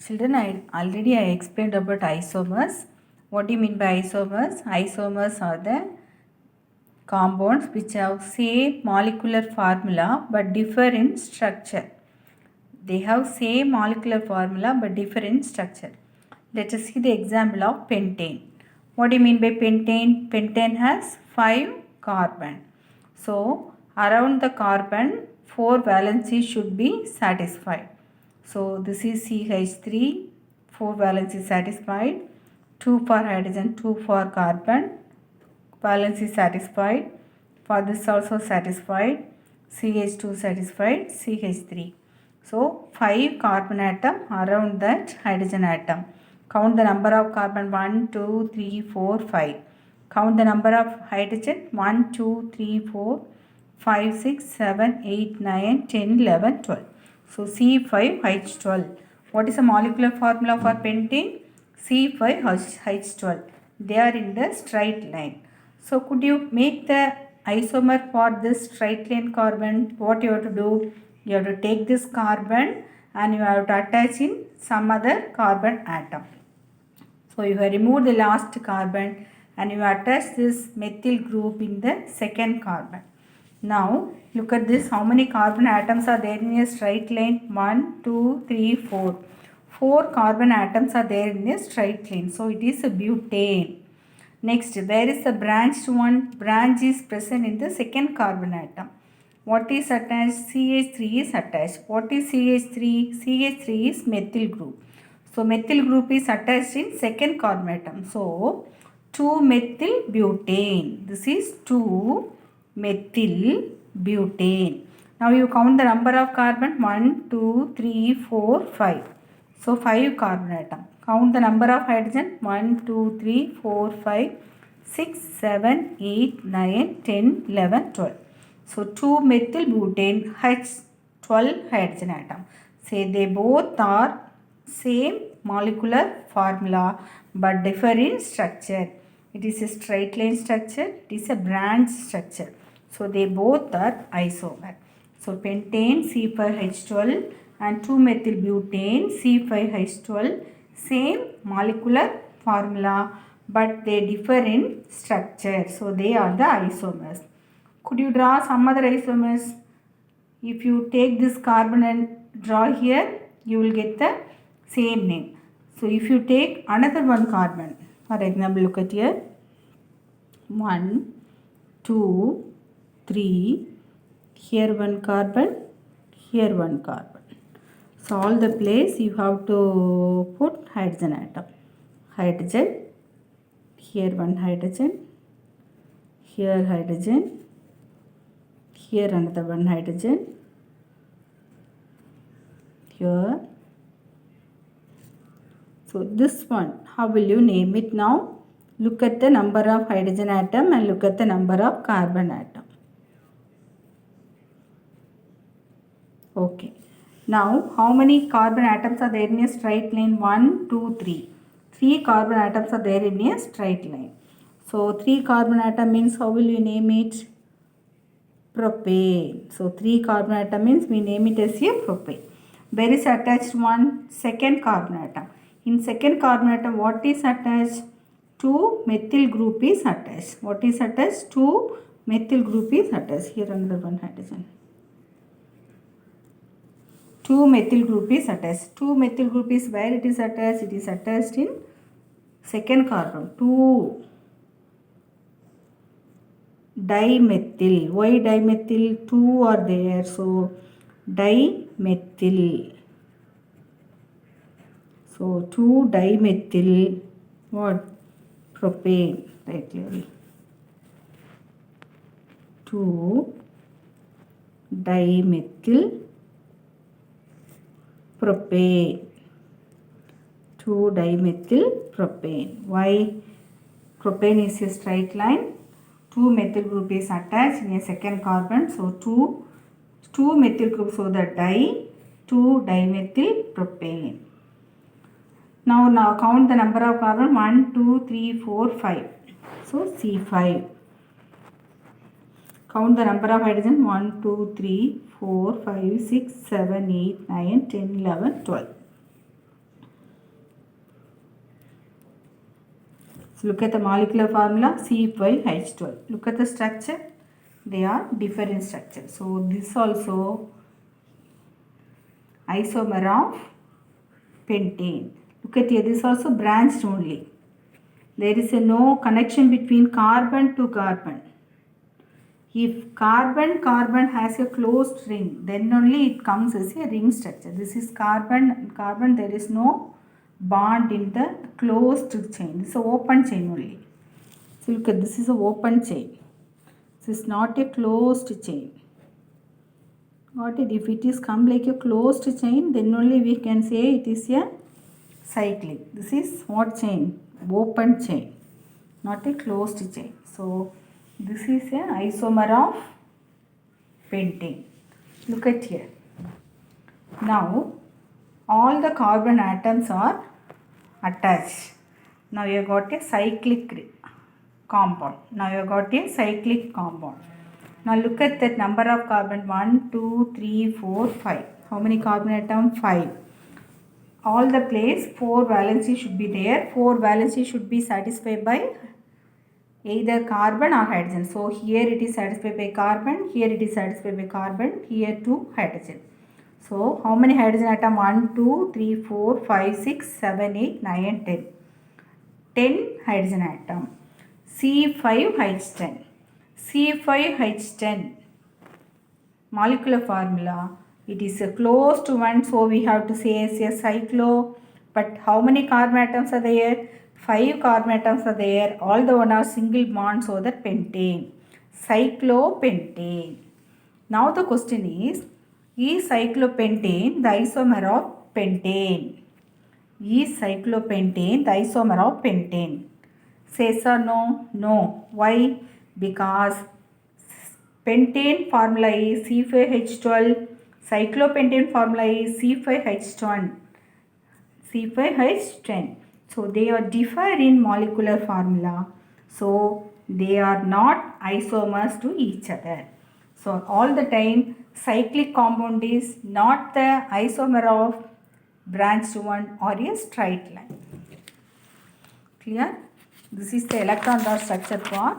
Children, I explained about isomers. What do you mean by isomers? Isomers are the compounds which have same molecular formula but differ in structure. They have same molecular formula but differ in structure. Let us see the example of pentane. What do you mean by pentane? Pentane has 5 carbon. So around the carbon 4 valencies should be satisfied. So this is CH3, 4 valency satisfied, 2 for hydrogen, 2 for carbon, valence is satisfied, for this also satisfied, CH2 satisfied, CH3. So 5 carbon atom around that hydrogen atom. Count the number of carbon 1, 2, 3, 4, 5. Count the number of hydrogen 1, 2, 3, 4, 5, 6, 7, 8, 9, 10, 11, 12. So C5H12. What is the molecular formula for pentane? C5H12. They are in the straight line. So could you make the isomer for this straight line carbon? What you have to do? You have to take this carbon and you have to attach in some other carbon atom. So you have removed the last carbon and you attach this methyl group in the second carbon. Now look at this, how many carbon atoms are there in a straight line? 1, 2, 3, 4. 4 carbon atoms are there in a straight line. So it is a butane. Next, where is the branched one? Branch is present in the second carbon atom. What is attached? CH3 is attached. What is CH3? CH3 is methyl group. So methyl group is attached in second carbon atom. So 2-methyl butane. This is 2-methyl butane. Now you count the number of carbon 1, 2, 3, 4, 5. So 5 carbon atom. Count the number of hydrogen 1, 2, 3, 4, 5, 6, 7, 8, 9, 10, 11, 12. So 2-methyl butane has 12 hydrogen atom. Say they both are same molecular formula but differ in structure. It is a straight line structure, it is a branch structure. So they both are isomer. So pentane C5H12 and 2-methyl butane C5H12, same molecular formula but they differ in structure. So they are the isomers. Could you draw some other isomers? If you take this carbon and draw here, you will get the same name. So if you take another one carbon, for example, look at here, 1, 2, 3, here one carbon, here one carbon. So all the place you have to put hydrogen atom. Hydrogen, here one hydrogen, here hydrogen, here another one hydrogen, here. So this one, how will you name it now? Look at the number of hydrogen atom and look at the number of carbon atom. Okay. Now, how many carbon atoms are there in a straight line? 1, 2, 3. 3 carbon atoms are there in a straight line. So, 3 carbon atom means how will you name it? Propane. So, 3 carbon atom means we name it as a propane. Where is attached one? Second carbon atom. In second carbon atom, what is attached? 2-methyl group is attached. What is attached? 2-methyl group is attached. Here another one hydrogen. 2-methyl group is attached. 2-methyl group is where it is attached? It is attached in second carbon. 2-dimethyl. Why dimethyl? 2 are there. So dimethyl. So 2-dimethyl what? Propane. Right clearly. 2-dimethyl propane. 2-dimethyl propane. Why? Propane is a straight line. 2-methyl group is attached in a second carbon. So 2-methyl group. So the 2-dimethyl propane. Now count the number of carbon 1, 2, 3, 4, 5. So C5. Count the number of hydrogen 1, 2, 3, 4, 5, 6, 7, 8, 9, 10, 11, 12. So look at the molecular formula C5H12. Look at the structure. They are different structures. So this also isomer of pentane. Look at here, this also branched only. There is no connection between carbon to carbon. If carbon has a closed ring, then only it comes as a ring structure. This is carbon, there is no bond in the closed chain. This is an open chain only. So look at this is an open chain. This is not a closed chain. Got it? If it is come like a closed chain, then only we can say it is a cyclic. This is what chain? Open chain, not a closed chain. So this is an isomer of pentane. Look at here. Now all the carbon atoms are attached. Now you have got a cyclic compound. Now you have got a cyclic compound. Now look at that number of carbon 1, 2, 3, 4, 5. How many carbon atoms? 5. All the place 4 valency should be there. 4 valency should be satisfied by either carbon or hydrogen. So here it is satisfied by carbon, here it is satisfied by carbon, here too hydrogen. So how many hydrogen atom? 1, 2, 3, 4, 5, 6, 7, 8, 9 and 10. 10 hydrogen atom. C5H10. C5H10 molecular formula, it is a closed one, so we have to say as a cyclo. But how many carbon atoms are there? 5 carbon atoms are there. All the one are single bond, so that pentane. Cyclopentane. Now the question is cyclopentane the isomer of pentane? Is cyclopentane the isomer of pentane? Says or no? No. Why? Because pentane formula is C5H12, cyclopentane formula is C5H10. C5H10. So they are differ in molecular formula. So they are not isomers to each other. So all the time cyclic compound is not the isomer of branched one or a straight line. Clear? This is the electron dot structure for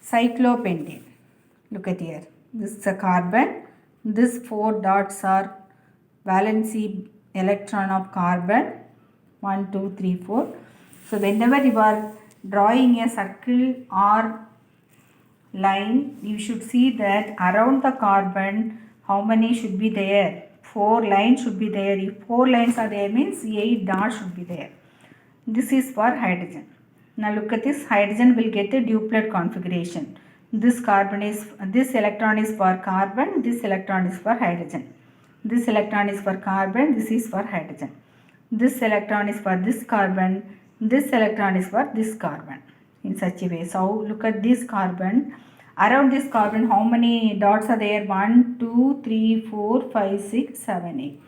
cyclopentane. Look at here. This is a carbon. These 4 dots are valency electron of carbon. 1, 2, 3, 4. So whenever you are drawing a circle or line, you should see that around the carbon how many should be there? 4 lines should be there. If 4 lines are there, means 8 dots should be there. This is for hydrogen. Now look at this. Hydrogen will get a duplet configuration. This electron is for carbon, this electron is for hydrogen. This electron is for carbon, this is for hydrogen. This electron is for this carbon, this electron is for this carbon. In such a way. So look at this carbon. Around this carbon, how many dots are there? 1, 2, 3, 4, 5, 6, 7, 8.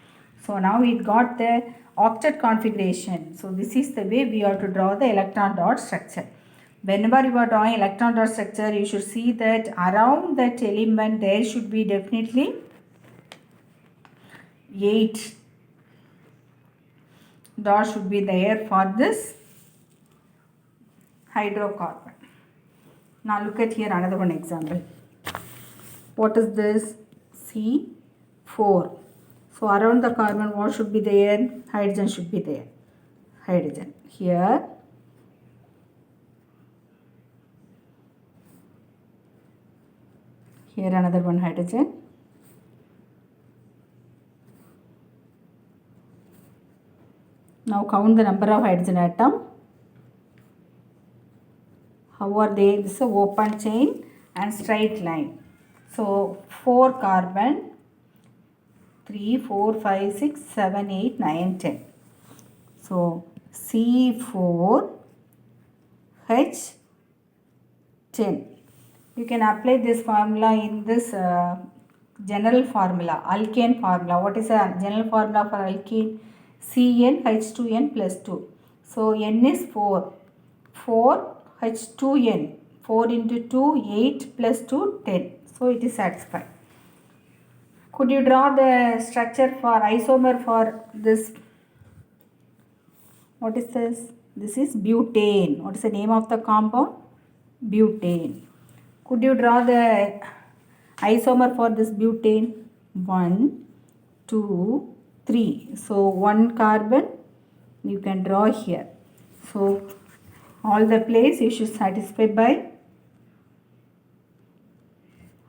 So now it got the octet configuration. So this is the way we have to draw the electron dot structure. Whenever you are drawing electron dot structure, you should see that around that element there should be definitely 8 dots should be there for this hydrocarbon. Now look at here another one example. What is this? C4. So around the carbon what should be there? Hydrogen should be there. Hydrogen. Here another one hydrogen. Now count the number of hydrogen atom. How are they? This is an open chain and straight line. So 4 carbon, 3, 4, 5, 6, 7, 8, 9, 10. So C4H10. You can apply this formula in this general formula, alkane formula. What is the general formula for alkane? CnH2n plus 2. So n is 4. 4H2n. 4 into 2, 8 plus 2, 10. So it is satisfied. Could you draw the structure for isomer for this? What is this? This is butane. What is the name of the compound? Butane. Could you draw the isomer for this butane? 1, 2, 3. So 1 carbon you can draw here. So all the place you should satisfy by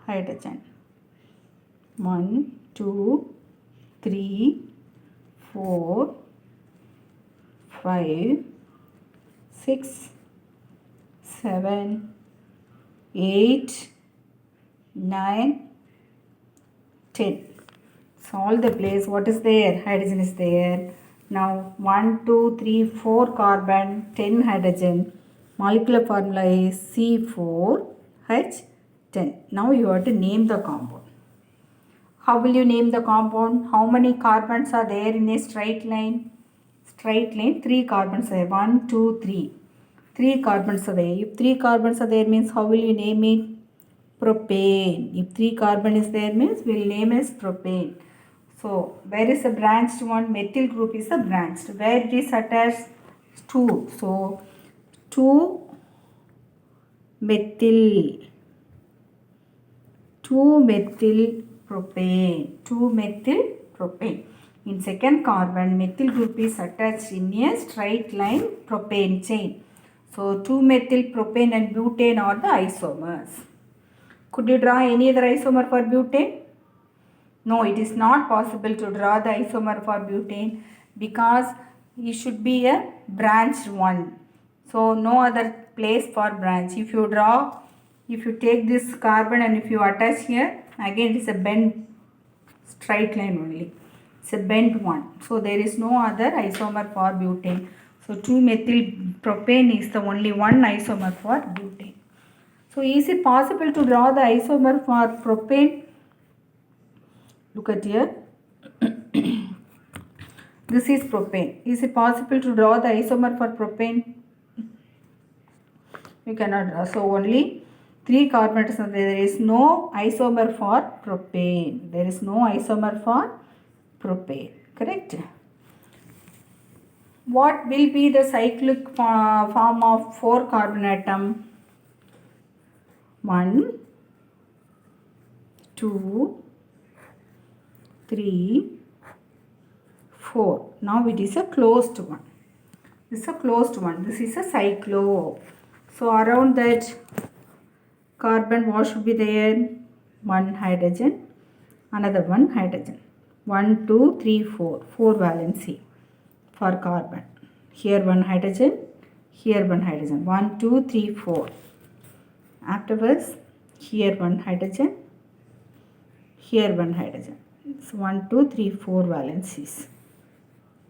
hydrogen. 1, 2, 3, 4, 5, 6, 7, 8, 9, 10. So all the place what is there? Hydrogen is there. Now 1, 2, 3, 4 carbon, 10 hydrogen. Molecular formula is C4H10. Now you have to name the compound. How will you name the compound? How many carbons are there in a straight line? Straight line, 3 carbons are there. 1, 2, 3. 3 carbons are there. If 3 carbons are there means how will you name it? Propane. If 3 carbon is there means we will name as propane. So where is the branched one? Methyl group is the branched. Where it is attached? 2. So 2 methyl. 2 methyl propane. 2 methyl propane. In second carbon, methyl group is attached in a straight line propane chain. So 2 methyl propane and butane are the isomers. Could you draw any other isomer for butane? No, it is not possible to draw the isomer for butane because it should be a branched one. So no other place for branch. If you take this carbon and if you attach here, again it is a bent straight line only. It's a bent one. So there is no other isomer for butane. So 2-methyl propane is the only one isomer for butane. So is it possible to draw the isomer for propane? Look at here. This is propane. Is it possible to draw the isomer for propane? You cannot draw. So only 3 carbons. There is no isomer for propane. There is no isomer for propane. Correct? What will be the cyclic form of 4 carbon atom? 1, 2, 3, 4. Now it is a closed one. This is a closed one. This is a cyclo. So around that carbon what should be there? 1 hydrogen, another 1 hydrogen. 1, 2, 3, 4. 4 valency for carbon. Here 1 hydrogen, here 1 hydrogen. 1, 2, 3, 4. Afterwards, here 1 hydrogen, here 1 hydrogen. So 1, 2, 3, 4 valencies.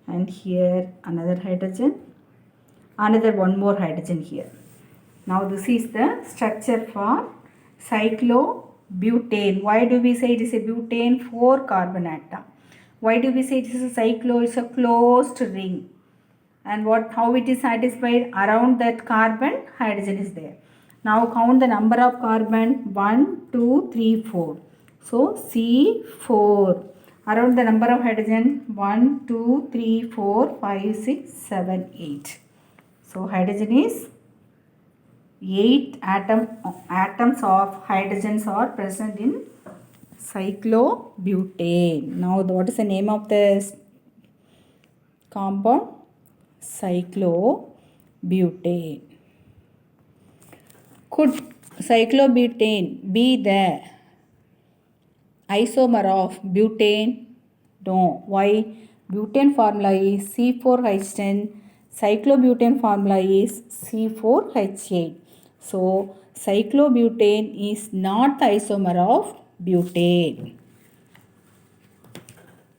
And here another hydrogen, another 1 more hydrogen here. Now this is the structure for cyclobutane. Why do we say it is a butane? 4 carbon atom. Why do we say it is a cyclo? It's a closed ring. And how it is satisfied? Around that carbon, hydrogen is there. Now count the number of carbon. 1, 2, 3, 4. So C4. Around the number of hydrogen. 1, 2, 3, 4, 5, 6, 7, 8. So hydrogen is 8 atoms of hydrogens are present in cyclobutane. Now what is the name of this compound? Cyclobutane. Could cyclobutane be the isomer of butane? No. Why? Butane formula is C4H10. Cyclobutane formula is C4H8. So cyclobutane is not the isomer of butane.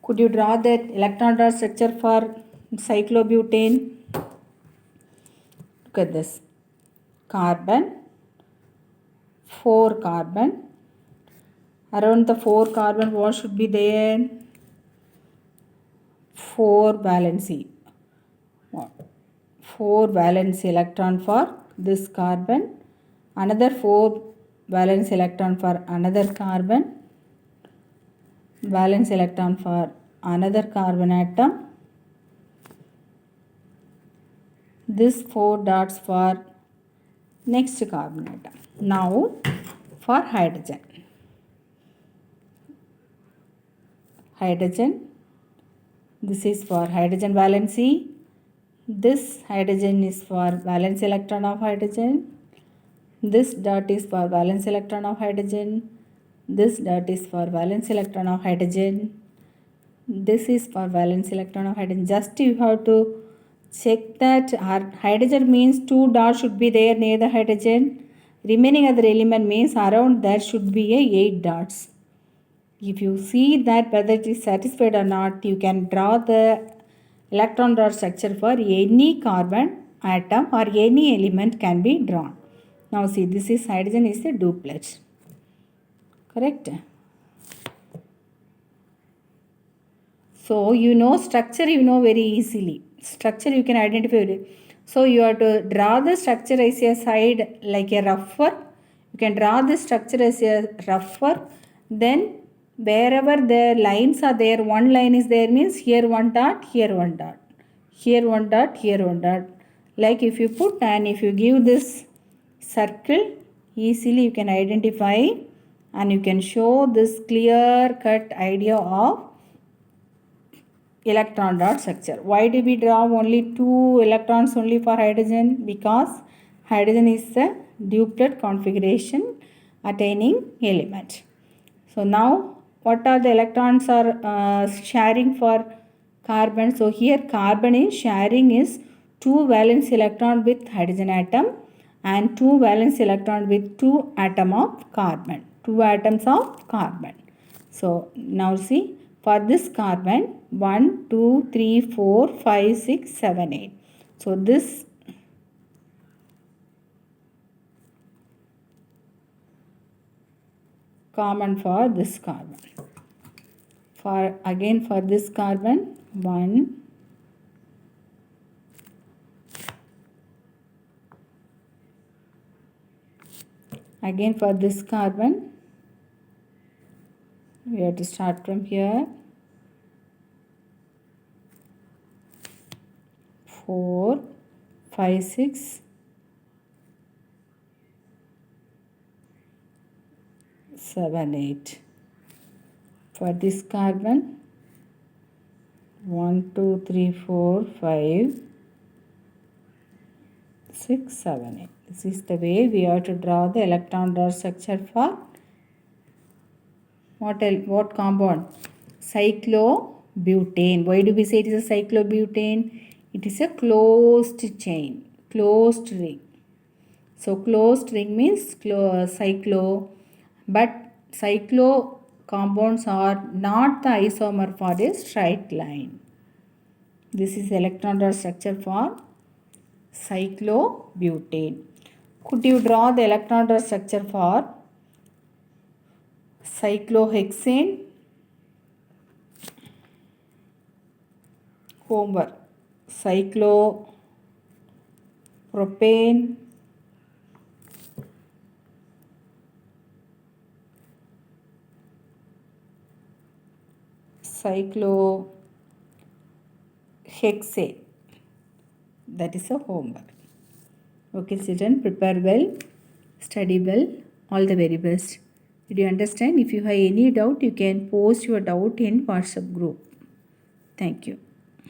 Could you draw that electron dot structure for cyclobutane? Look at this. Carbon, 4 carbon. Around the 4 carbon what should be there? 4 valency. 4 valence electron for this carbon. Another 4 valence electron for another carbon. Valence electron for another carbon atom. This 4 dots for next carbon atom. Now for hydrogen. Hydrogen, this is for hydrogen valency. This hydrogen is for valence electron of hydrogen. This dot is for valence electron of hydrogen. This dot is for valence electron of hydrogen. This is for valence electron of hydrogen. Just you have to check that hydrogen means 2 dots should be there near the hydrogen. Remaining other element means around that should be a 8 dots. If you see that whether it is satisfied or not, you can draw the electron dot structure for any carbon atom or any element can be drawn. Now see, this is hydrogen is a duplet. Correct? So you know structure, you know very easily. Structure you can identify. So you have to draw the structure as a side like a rougher. You can draw the structure as a rougher. Then wherever the lines are there, one line is there means here one dot, here one dot. Here one dot, here one dot. Like if you put and if you give this circle, easily you can identify and you can show this clear cut idea of electron dot structure. Why do we draw only 2 electrons only for hydrogen? Because hydrogen is a duplet configuration attaining element. So now what are the electrons are sharing for carbon? So here carbon is sharing is 2 valence electron with hydrogen atom and 2 valence electron with 2 atom of carbon. 2 atoms of carbon. So now see, for this carbon 1, 2, 3, 4, 5, 6, 7, 8. So this common for this carbon. For again for this carbon 1, again for this carbon we have to start from here 4, 5, 6, 7, 8. For this carbon 1, 2, 3, 4, 5, 6, 7, 8. This is the way we have to draw the electron dot structure for what compound? Cyclobutane. Why do we say it is a cyclobutane? It is a closed chain, closed ring. So closed ring means cyclo, but cyclo compounds are not the isomer for a straight line. This is electron dot structure for cyclobutane. Could you draw the electron dot structure for cyclohexane? Homework. Cyclopropane, cyclohexane. That is a homework. Okay children, prepare well, study well, all the very best. Did you understand? If you have any doubt, you can post your doubt in WhatsApp group. Thank you.